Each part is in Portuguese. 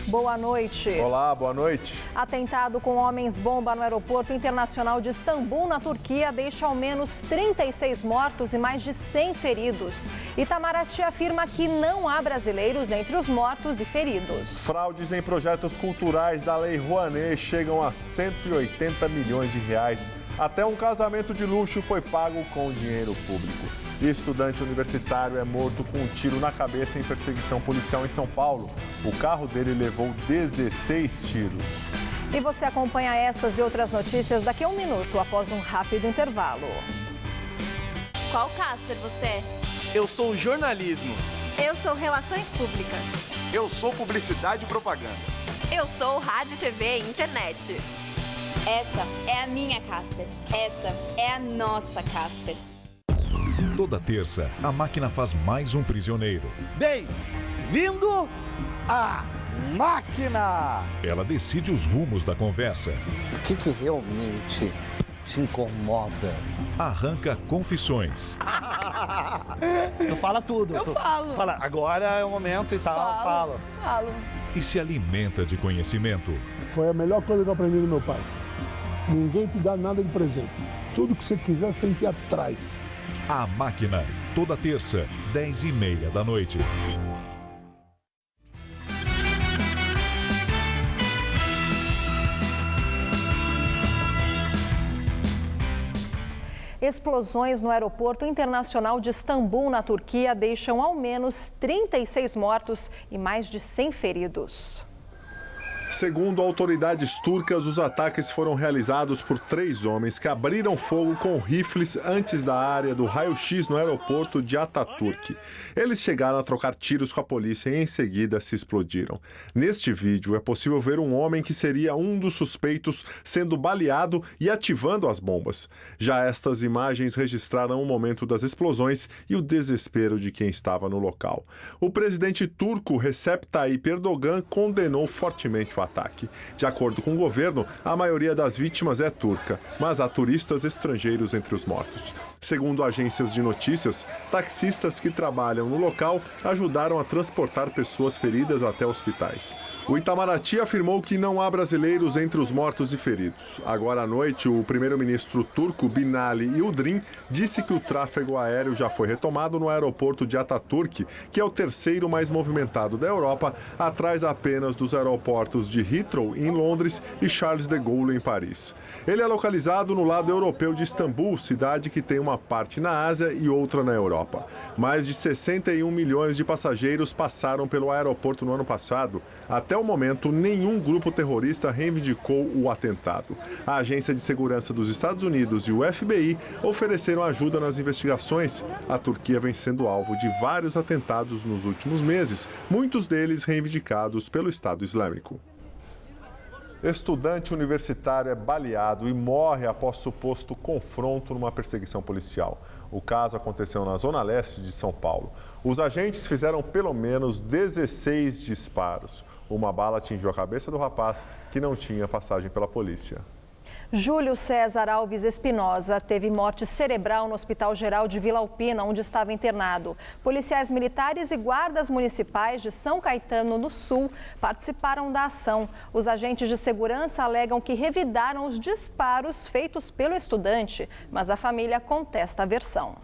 Boa noite. Olá, boa noite. Atentado com homens-bomba no aeroporto internacional de Istambul, na Turquia, deixa ao menos 36 mortos e mais de 100 feridos. Itamaraty afirma que não há brasileiros entre os mortos e feridos. Fraudes em projetos culturais da Lei Rouanet chegam a 180 milhões de reais. Até um casamento de luxo foi pago com dinheiro público. Estudante universitário é morto com um tiro na cabeça em perseguição policial em São Paulo. O carro dele levou 16 tiros. E você acompanha essas e outras notícias daqui a um minuto, após um rápido intervalo. Qual Casper você é? Eu sou jornalismo. Eu sou relações públicas. Eu sou publicidade e propaganda. Eu sou rádio, TV e internet. Essa é a minha Casper. Essa é a nossa Casper. Toda terça, a máquina faz mais um prisioneiro. Bem-vindo à máquina! Ela decide os rumos da conversa. O que realmente te incomoda? Arranca confissões. Tu fala tudo. Eu falo. Fala, agora é o momento e tal. Falo. E se alimenta de conhecimento. Foi a melhor coisa que eu aprendi do meu pai. Ninguém te dá nada de presente. Tudo que você quiser, você tem que ir atrás. A Máquina, toda terça, 10h30 da noite. Explosões no aeroporto internacional de Istambul, na Turquia, deixam ao menos 36 mortos e mais de 100 feridos. Segundo autoridades turcas, os ataques foram realizados por 3 homens que abriram fogo com rifles antes da área do raio-x no aeroporto de Ataturk. Eles chegaram a trocar tiros com a polícia e em seguida se explodiram. Neste vídeo é possível ver um homem que seria um dos suspeitos sendo baleado e ativando as bombas. Já estas imagens registraram o momento das explosões e o desespero de quem estava no local. O presidente turco Recep Tayyip Erdogan condenou fortemente o ataque. De acordo com o governo, a maioria das vítimas é turca, mas há turistas estrangeiros entre os mortos. Segundo agências de notícias, taxistas que trabalham no local ajudaram a transportar pessoas feridas até hospitais. O Itamaraty afirmou que não há brasileiros entre os mortos e feridos. Agora à noite, o primeiro-ministro turco Binali Yildirim disse que o tráfego aéreo já foi retomado no aeroporto de Ataturk, que é o terceiro mais movimentado da Europa, atrás apenas dos aeroportos de Heathrow, em Londres, e Charles de Gaulle, em Paris. Ele é localizado no lado europeu de Istambul, cidade que tem uma parte na Ásia e outra na Europa. Mais de 61 milhões de passageiros passaram pelo aeroporto no ano passado. Até o momento, nenhum grupo terrorista reivindicou o atentado. A Agência de Segurança dos Estados Unidos e o FBI ofereceram ajuda nas investigações. A Turquia vem sendo alvo de vários atentados nos últimos meses, muitos deles reivindicados pelo Estado Islâmico. Estudante universitário é baleado e morre após suposto confronto numa perseguição policial. O caso aconteceu na zona leste de São Paulo. Os agentes fizeram pelo menos 16 disparos. Uma bala atingiu a cabeça do rapaz, que não tinha passagem pela polícia. Júlio César Alves Espinosa teve morte cerebral no Hospital Geral de Vila Alpina, onde estava internado. Policiais militares e guardas municipais de São Caetano, no Sul, participaram da ação. Os agentes de segurança alegam que revidaram os disparos feitos pelo estudante, mas a família contesta a versão.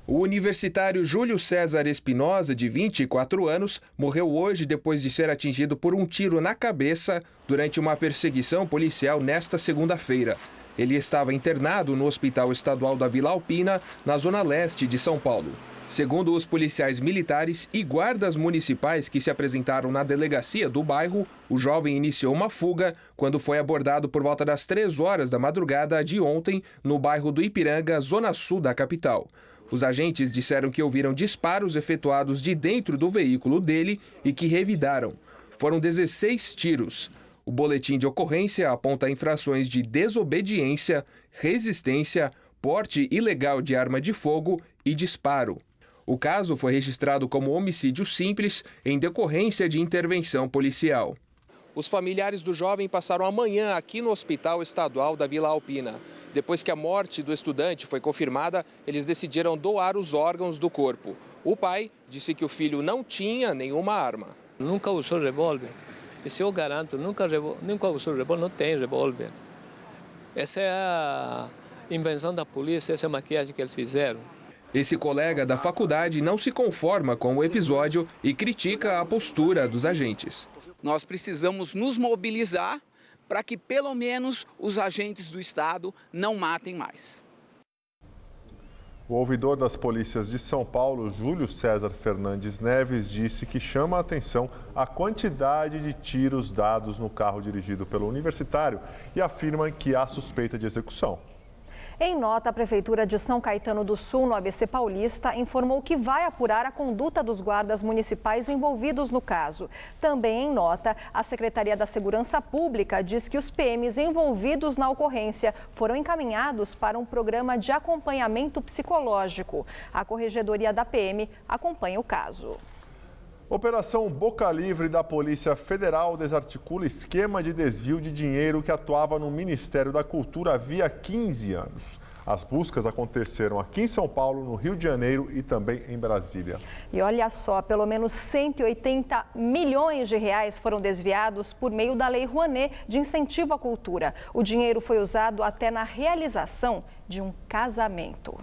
O universitário Júlio César Espinosa, de 24 anos, morreu hoje depois de ser atingido por um tiro na cabeça durante uma perseguição policial nesta segunda-feira. Ele estava internado no Hospital Estadual da Vila Alpina, na zona leste de São Paulo. Segundo os policiais militares e guardas municipais que se apresentaram na delegacia do bairro, o jovem iniciou uma fuga quando foi abordado por volta das 3 horas da madrugada de ontem no bairro do Ipiranga, zona sul da capital. Os agentes disseram que ouviram disparos efetuados de dentro do veículo dele e que revidaram. Foram 16 tiros. O boletim de ocorrência aponta infrações de desobediência, resistência, porte ilegal de arma de fogo e disparo. O caso foi registrado como homicídio simples em decorrência de intervenção policial. Os familiares do jovem passaram a manhã aqui no Hospital Estadual da Vila Alpina. Depois que a morte do estudante foi confirmada, eles decidiram doar os órgãos do corpo. O pai disse que o filho não tinha nenhuma arma. Nunca usou revólver. Isso eu garanto, nunca usou revólver, não tem revólver. Essa é a invenção da polícia, essa é a maquiagem que eles fizeram. Esse colega da faculdade não se conforma com o episódio e critica a postura dos agentes. Nós precisamos nos mobilizar para que pelo menos os agentes do Estado não matem mais. O ouvidor das polícias de São Paulo, Júlio César Fernandes Neves, disse que chama a atenção a quantidade de tiros dados no carro dirigido pelo universitário e afirma que há suspeita de execução. Em nota, a Prefeitura de São Caetano do Sul, no ABC Paulista, informou que vai apurar a conduta dos guardas municipais envolvidos no caso. Também em nota, a Secretaria da Segurança Pública diz que os PMs envolvidos na ocorrência foram encaminhados para um programa de acompanhamento psicológico. A Corregedoria da PM acompanha o caso. Operação Boca Livre da Polícia Federal desarticula esquema de desvio de dinheiro que atuava no Ministério da Cultura havia 15 anos. As buscas aconteceram aqui em São Paulo, no Rio de Janeiro e também em Brasília. E olha só, pelo menos 180 milhões de reais foram desviados por meio da Lei Rouanet de incentivo à cultura. O dinheiro foi usado até na realização de um casamento.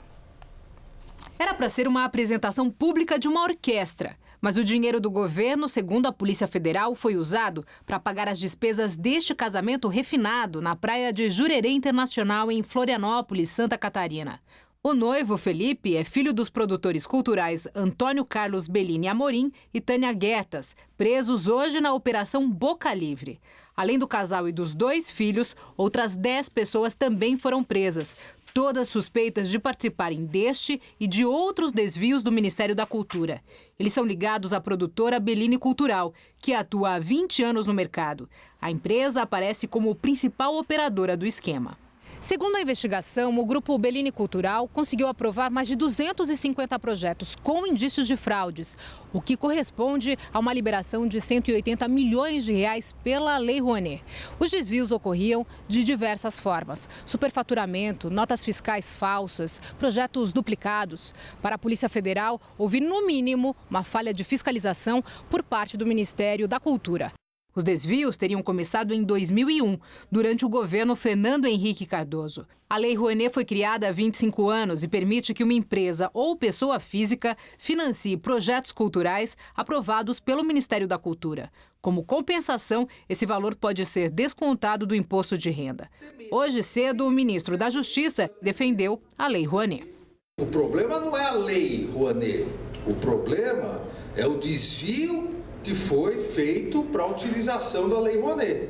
Era para ser uma apresentação pública de uma orquestra. Mas o dinheiro do governo, segundo a Polícia Federal, foi usado para pagar as despesas deste casamento refinado na praia de Jurerê Internacional, em Florianópolis, Santa Catarina. O noivo, Felipe, é filho dos produtores culturais Antônio Carlos Bellini Amorim e Tânia Guetas, presos hoje na Operação Boca Livre. Além do casal e dos 2 filhos, outras 10 pessoas também foram presas, todas suspeitas de participarem deste e de outros desvios do Ministério da Cultura. Eles são ligados à produtora Bellini Cultural, que atua há 20 anos no mercado. A empresa aparece como principal operadora do esquema. Segundo a investigação, o grupo Bellini Cultural conseguiu aprovar mais de 250 projetos com indícios de fraudes, o que corresponde a uma liberação de 180 milhões de reais pela Lei Rouanet. Os desvios ocorriam de diversas formas: superfaturamento, notas fiscais falsas, projetos duplicados. Para a Polícia Federal, houve no mínimo uma falha de fiscalização por parte do Ministério da Cultura. Os desvios teriam começado em 2001, durante o governo Fernando Henrique Cardoso. A Lei Rouanet foi criada há 25 anos e permite que uma empresa ou pessoa física financie projetos culturais aprovados pelo Ministério da Cultura. Como compensação, esse valor pode ser descontado do imposto de renda. Hoje cedo, o ministro da Justiça defendeu a Lei Rouanet. O problema não é a Lei Rouanet, o problema é o desvio que foi feito para a utilização da Lei Rouanet.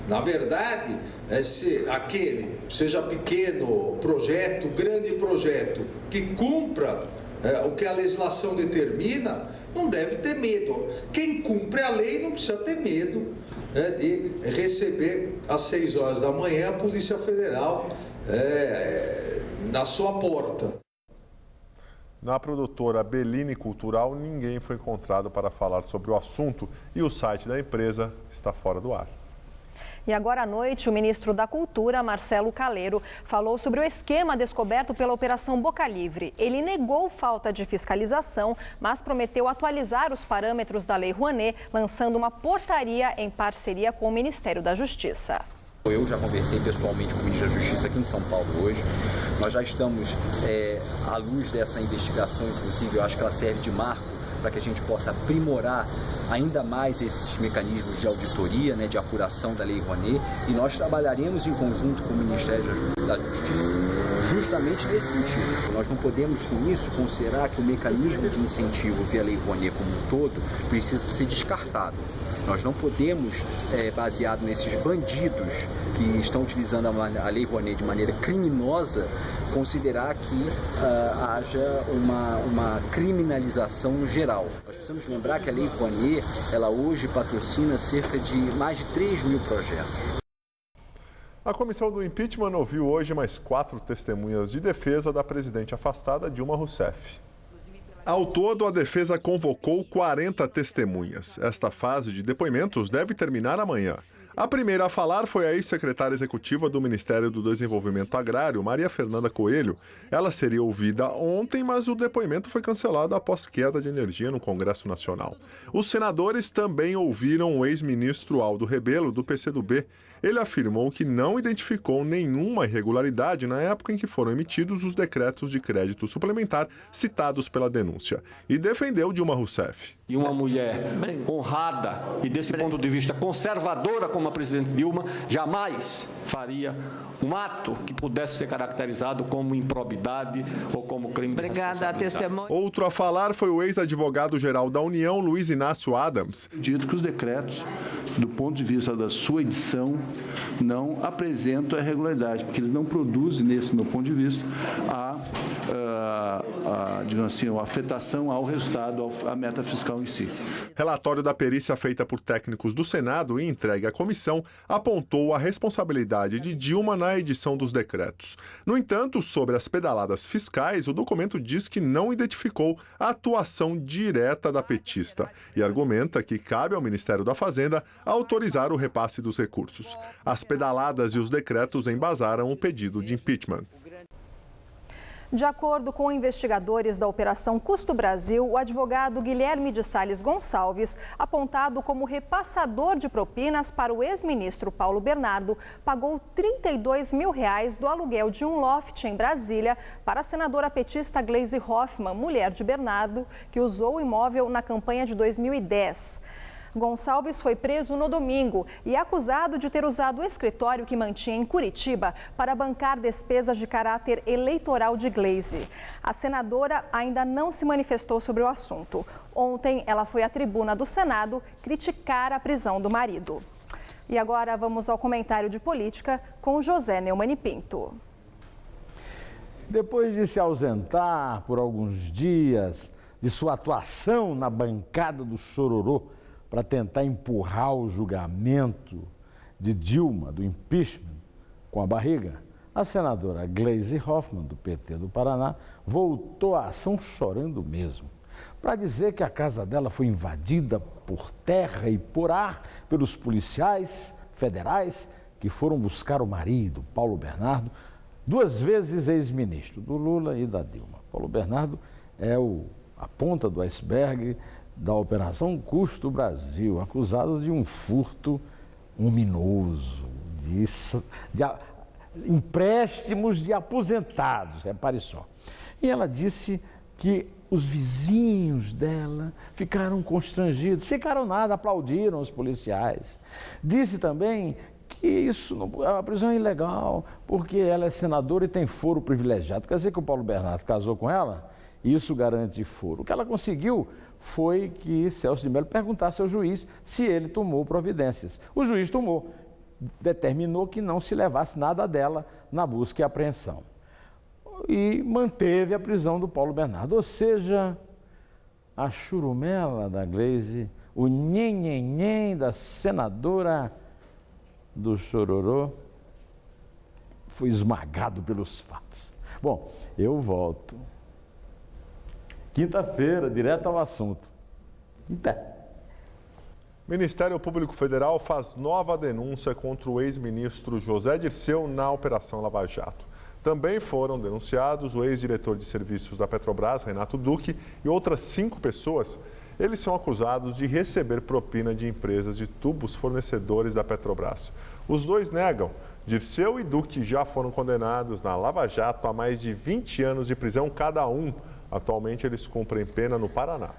Na verdade, seja pequeno projeto, grande projeto, que cumpra o que a legislação determina, não deve ter medo. Quem cumpre a lei não precisa ter medo de receber às 6 horas da manhã a Polícia Federal na sua porta. Na produtora Bellini Cultural, ninguém foi encontrado para falar sobre o assunto e o site da empresa está fora do ar. E agora à noite, o ministro da Cultura, Marcelo Caleiro, falou sobre o esquema descoberto pela Operação Boca Livre. Ele negou falta de fiscalização, mas prometeu atualizar os parâmetros da Lei Rouanet, lançando uma portaria em parceria com o Ministério da Justiça. Eu já conversei pessoalmente com o ministro da Justiça aqui em São Paulo hoje. Nós já estamos, à luz dessa investigação, inclusive, eu acho que ela serve de marco para que a gente possa aprimorar ainda mais esses mecanismos de auditoria, de apuração da Lei Rouanet, e nós trabalharemos em conjunto com o Ministério da Justiça justamente nesse sentido. Nós não podemos, com isso, considerar que o mecanismo de incentivo via Lei Rouanet como um todo precisa ser descartado. Nós não podemos, baseado nesses bandidos que estão utilizando a Lei Rouanet de maneira criminosa, considerar que haja uma criminalização no geral. Nós precisamos lembrar que a Lei Rouanet, ela hoje patrocina cerca de mais de 3 mil projetos. A comissão do impeachment ouviu hoje mais 4 testemunhas de defesa da presidente afastada Dilma Rousseff. Ao todo, a defesa convocou 40 testemunhas. Esta fase de depoimentos deve terminar amanhã. A primeira a falar foi a ex-secretária executiva do Ministério do Desenvolvimento Agrário, Maria Fernanda Coelho. Ela seria ouvida ontem, mas o depoimento foi cancelado após queda de energia no Congresso Nacional. Os senadores também ouviram o ex-ministro Aldo Rebelo, do PCdoB. Ele afirmou que não identificou nenhuma irregularidade na época em que foram emitidos os decretos de crédito suplementar citados pela denúncia e defendeu Dilma Rousseff. E uma mulher honrada e, desse ponto de vista, conservadora como a presidente Dilma, jamais faria um ato que pudesse ser caracterizado como improbidade ou como crime de responsabilidade. Testemunha. Outro a falar foi o ex-advogado-geral da União, Luiz Inácio Adams. Dito que os decretos, do ponto de vista da sua edição, não apresentam a irregularidade, porque eles não produzem, nesse meu ponto de vista, digamos assim, a afetação ao resultado, à meta fiscal em si. Relatório da perícia feita por técnicos do Senado e entregue à comissão apontou a responsabilidade de Dilma na edição dos decretos. No entanto, sobre as pedaladas fiscais, o documento diz que não identificou a atuação direta da petista e argumenta que cabe ao Ministério da Fazenda autorizar o repasse dos recursos. As pedaladas e os decretos embasaram o pedido de impeachment. De acordo com investigadores da Operação Custo Brasil, o advogado Guilherme de Salles Gonçalves, apontado como repassador de propinas para o ex-ministro Paulo Bernardo, pagou R$32 mil do aluguel de um loft em Brasília para a senadora petista Gleisi Hoffmann, mulher de Bernardo, que usou o imóvel na campanha de 2010. Gonçalves foi preso no domingo e acusado de ter usado o escritório que mantinha em Curitiba para bancar despesas de caráter eleitoral de Gleisi. A senadora ainda não se manifestou sobre o assunto. Ontem, ela foi à tribuna do Senado criticar a prisão do marido. E agora vamos ao comentário de política com José Neumann Pinto. Depois de se ausentar por alguns dias de sua atuação na bancada do Chororô, para tentar empurrar o julgamento de Dilma, do impeachment, com a barriga, a senadora Gleisi Hoffmann, do PT do Paraná, voltou à ação chorando mesmo, para dizer que a casa dela foi invadida por terra e por ar pelos policiais federais que foram buscar o marido, Paulo Bernardo, 2 vezes ex-ministro do Lula e da Dilma. Paulo Bernardo é a ponta do iceberg da Operação Custo Brasil, acusado de um furto ominoso, de empréstimos de aposentados, repare só. E ela disse que os vizinhos dela ficaram constrangidos, ficaram nada, aplaudiram os policiais. Disse também que a prisão é ilegal, porque ela é senadora e tem foro privilegiado. Quer dizer que o Paulo Bernardo casou com ela? Isso garante foro. O que ela conseguiu foi que Celso de Mello perguntasse ao juiz se ele tomou providências. O juiz tomou, determinou que não se levasse nada dela na busca e apreensão. E manteve a prisão do Paulo Bernardo. Ou seja, a churumela da Gleisi, o nhenhenhen da senadora do Chororô, foi esmagado pelos fatos. Bom, eu volto quinta-feira, direto ao assunto. Ministério Público Federal faz nova denúncia contra o ex-ministro José Dirceu na Operação Lava Jato. Também foram denunciados o ex-diretor de serviços da Petrobras, Renato Duque, e outras 5 pessoas. Eles são acusados de receber propina de empresas de tubos fornecedores da Petrobras. Os 2 negam. Dirceu e Duque já foram condenados na Lava Jato a mais de 20 anos de prisão cada um. Atualmente, eles cumprem pena no Paraná.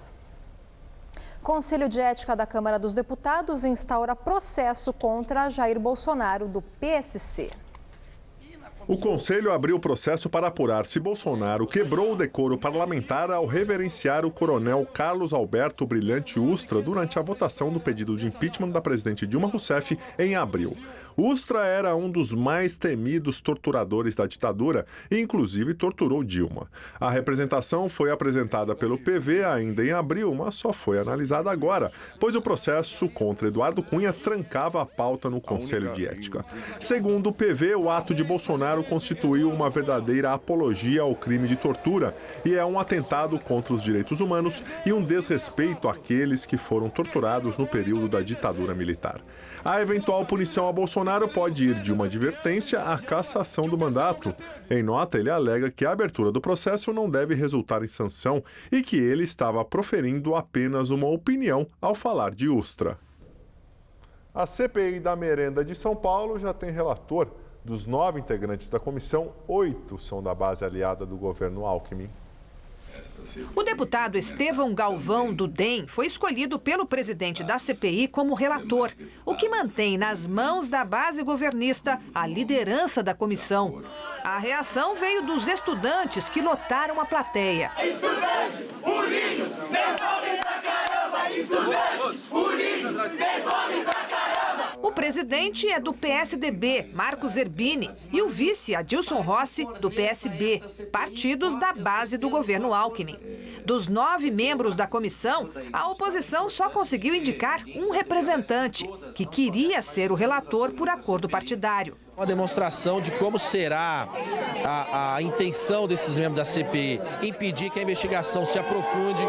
Conselho de Ética da Câmara dos Deputados instaura processo contra Jair Bolsonaro, do PSC. O Conselho abriu processo para apurar se Bolsonaro quebrou o decoro parlamentar ao reverenciar o coronel Carlos Alberto Brilhante Ustra durante a votação do pedido de impeachment da presidente Dilma Rousseff em abril. Ustra era um dos mais temidos torturadores da ditadura e, inclusive, torturou Dilma. A representação foi apresentada pelo PV ainda em abril, mas só foi analisada agora, pois o processo contra Eduardo Cunha trancava a pauta no Conselho de Ética. Segundo o PV, o ato de Bolsonaro Bolsonaro constituiu uma verdadeira apologia ao crime de tortura e é um atentado contra os direitos humanos e um desrespeito àqueles que foram torturados no período da ditadura militar. A eventual punição a Bolsonaro pode ir de uma advertência à cassação do mandato. Em nota, ele alega que a abertura do processo não deve resultar em sanção e que ele estava proferindo apenas uma opinião ao falar de Ustra. A CPI da Merenda de São Paulo já tem relator. Dos 9 integrantes da comissão, 8 são da base aliada do governo Alckmin. O deputado Estevão Galvão, do DEM, foi escolhido pelo presidente da CPI como relator, o que mantém nas mãos da base governista a liderança da comissão. A reação veio dos estudantes que lotaram a plateia. Estudantes unidos, devolvem pra caramba! Estudantes unidos, devolvem pra caramba! O presidente é do PSDB, Marcos Zerbini, e o vice, Adilson Rossi, do PSB, partidos da base do governo Alckmin. Dos 9 membros da comissão, a oposição só conseguiu indicar um representante, que queria ser o relator por acordo partidário. Uma demonstração de como será a intenção desses membros da CPI, impedir que a investigação se aprofunde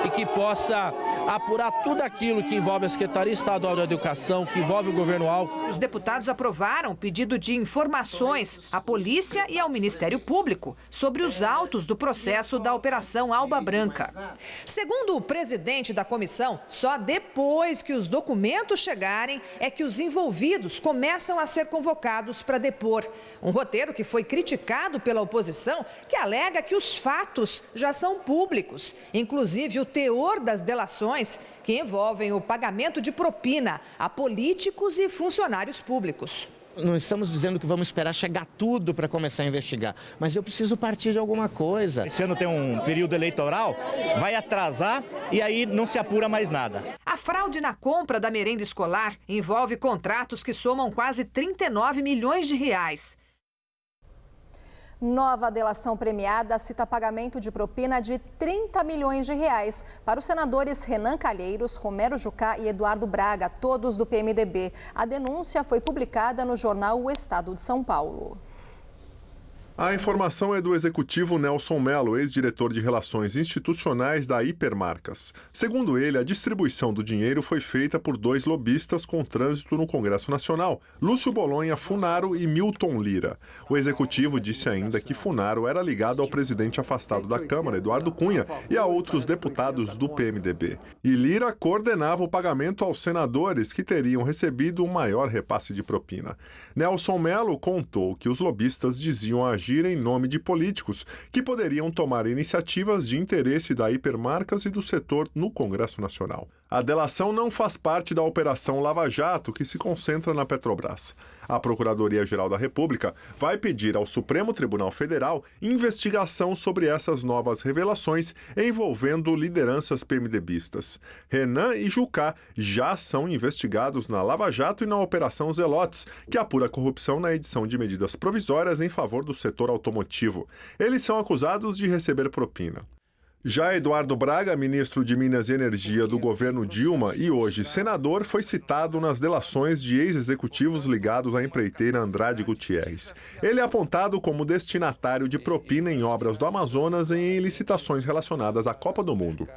e que possa apurar tudo aquilo que envolve a Secretaria Estadual da Educação, que envolve o governo Alckmin. Os deputados aprovaram o pedido de informações à polícia e ao Ministério Público sobre os autos do processo da Operação Alba Branca. Segundo o presidente da comissão, só depois que os documentos chegarem é que os envolvidos começam a ser convocados para depor. Um roteiro que foi criticado pela oposição, que alega que os fatos já são públicos, inclusive o teor das delações que envolvem o pagamento de propina a políticos e funcionários públicos. Não estamos dizendo que vamos esperar chegar tudo para começar a investigar, mas eu preciso partir de alguma coisa. Esse ano tem um período eleitoral, vai atrasar e aí não se apura mais nada. A fraude na compra da merenda escolar envolve contratos que somam quase 39 milhões de reais. Nova delação premiada cita pagamento de propina de 30 milhões de reais para os senadores Renan Calheiros, Romero Jucá e Eduardo Braga, todos do PMDB. A denúncia foi publicada no jornal O Estado de São Paulo. A informação é do executivo Nelson Mello, ex-diretor de Relações Institucionais da Hipermarcas. Segundo ele, a distribuição do dinheiro foi feita por 2 lobistas com trânsito no Congresso Nacional, Lúcio Bolonha Funaro e Milton Lira. O executivo disse ainda que Funaro era ligado ao presidente afastado da Câmara, Eduardo Cunha, e a outros deputados do PMDB. E Lira coordenava o pagamento aos senadores que teriam recebido um maior repasse de propina. Nelson Mello contou que os lobistas diziam agir em nome de políticos que poderiam tomar iniciativas de interesse da Hipermarcas e do setor no Congresso Nacional. A delação não faz parte da Operação Lava Jato, que se concentra na Petrobras. A Procuradoria-Geral da República vai pedir ao Supremo Tribunal Federal investigação sobre essas novas revelações envolvendo lideranças PMDBistas. Renan e Jucá já são investigados na Lava Jato e na Operação Zelotes, que apura corrupção na edição de medidas provisórias em favor do setor automotivo. Eles são acusados de receber propina. Já Eduardo Braga, ministro de Minas e Energia do governo Dilma e hoje senador, foi citado nas delações de ex-executivos ligados à empreiteira Andrade Gutierrez. Ele é apontado como destinatário de propina em obras do Amazonas e em licitações relacionadas à Copa do Mundo.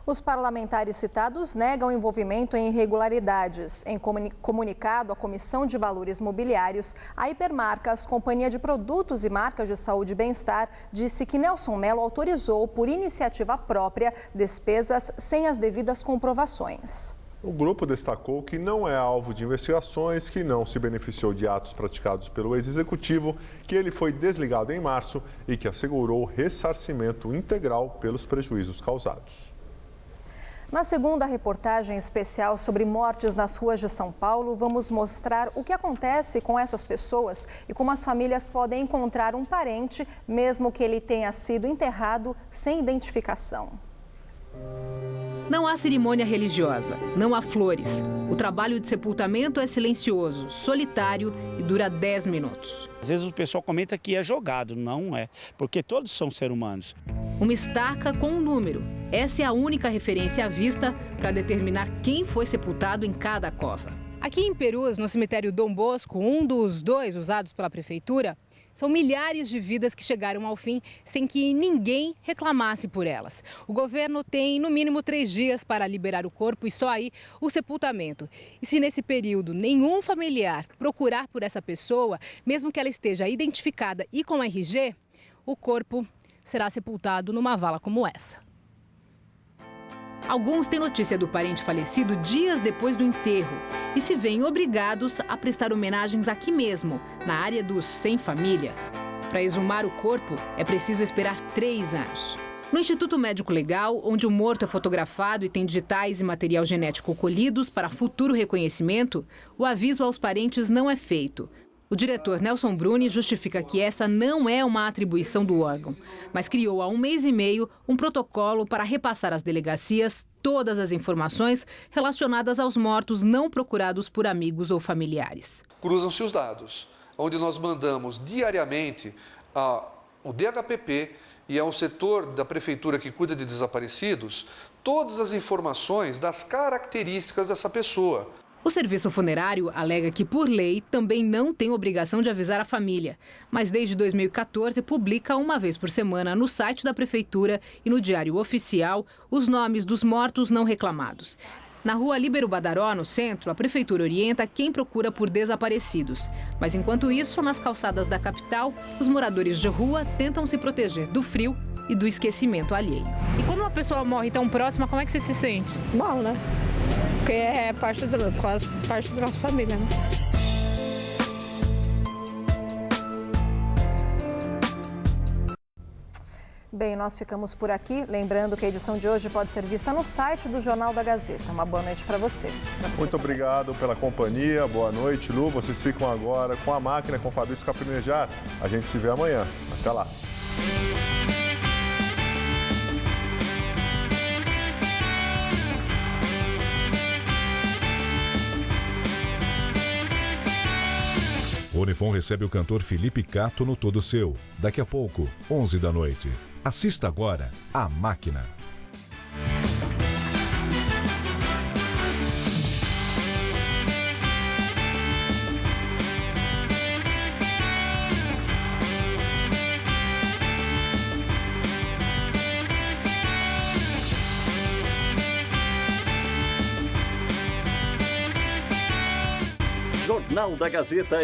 Os parlamentares citados negam envolvimento em irregularidades. Em comunicado à Comissão de Valores Mobiliários, a Hipermarcas, Companhia de Produtos e Marcas de Saúde e Bem-Estar, disse que Nelson Mello autorizou, por iniciativa própria, despesas sem as devidas comprovações. O grupo destacou que não é alvo de investigações, que não se beneficiou de atos praticados pelo ex-executivo, que ele foi desligado em março e que assegurou ressarcimento integral pelos prejuízos causados. Na segunda reportagem especial sobre mortes nas ruas de São Paulo, vamos mostrar o que acontece com essas pessoas e como as famílias podem encontrar um parente, mesmo que ele tenha sido enterrado sem identificação. Não há cerimônia religiosa, não há flores. O trabalho de sepultamento é silencioso, solitário e dura 10 minutos. Às vezes o pessoal comenta que é jogado, não é, porque todos são seres humanos. Uma estaca com um número. Essa é a única referência à vista para determinar quem foi sepultado em cada cova. Aqui em Perus, no cemitério Dom Bosco, um dos 2 usados pela prefeitura, são milhares de vidas que chegaram ao fim sem que ninguém reclamasse por elas. O governo tem, no mínimo, 3 dias para liberar o corpo e só aí o sepultamento. E se nesse período nenhum familiar procurar por essa pessoa, mesmo que ela esteja identificada e com RG, o corpo será sepultado numa vala como essa. Alguns têm notícia do parente falecido dias depois do enterro e se veem obrigados a prestar homenagens aqui mesmo, na área dos sem família. Para exumar o corpo, é preciso esperar 3 anos. No Instituto Médico Legal, onde o morto é fotografado e tem digitais e material genético colhidos para futuro reconhecimento, o aviso aos parentes não é feito. O diretor Nelson Bruni justifica que essa não é uma atribuição do órgão, mas criou há 1 mês e meio um protocolo para repassar às delegacias todas as informações relacionadas aos mortos não procurados por amigos ou familiares. Cruzam-se os dados, onde nós mandamos diariamente ao DHPP e ao setor da prefeitura que cuida de desaparecidos todas as informações das características dessa pessoa. O serviço funerário alega que, por lei, também não tem obrigação de avisar a família, mas desde 2014 publica 1 vez por semana no site da prefeitura e no Diário Oficial os nomes dos mortos não reclamados. Na rua Líbero Badaró, no centro, a prefeitura orienta quem procura por desaparecidos. Mas, enquanto isso, nas calçadas da capital, os moradores de rua tentam se proteger do frio e do esquecimento alheio. E quando uma pessoa morre tão próxima, como é que você se sente? Mal, né? Porque é quase parte da nossa família, né? Bem, nós ficamos por aqui. Lembrando que a edição de hoje pode ser vista no site do Jornal da Gazeta. Uma boa noite para você. Muito obrigado pela companhia. Boa noite, Lu. Vocês ficam agora com a máquina, com o Fabrício Capinejar. A gente se vê amanhã. Até lá. O Unifom recebe o cantor Felipe Cato no Todo Seu. Daqui a pouco, 11 da noite. Assista agora A Máquina. Jornal da Gazeta.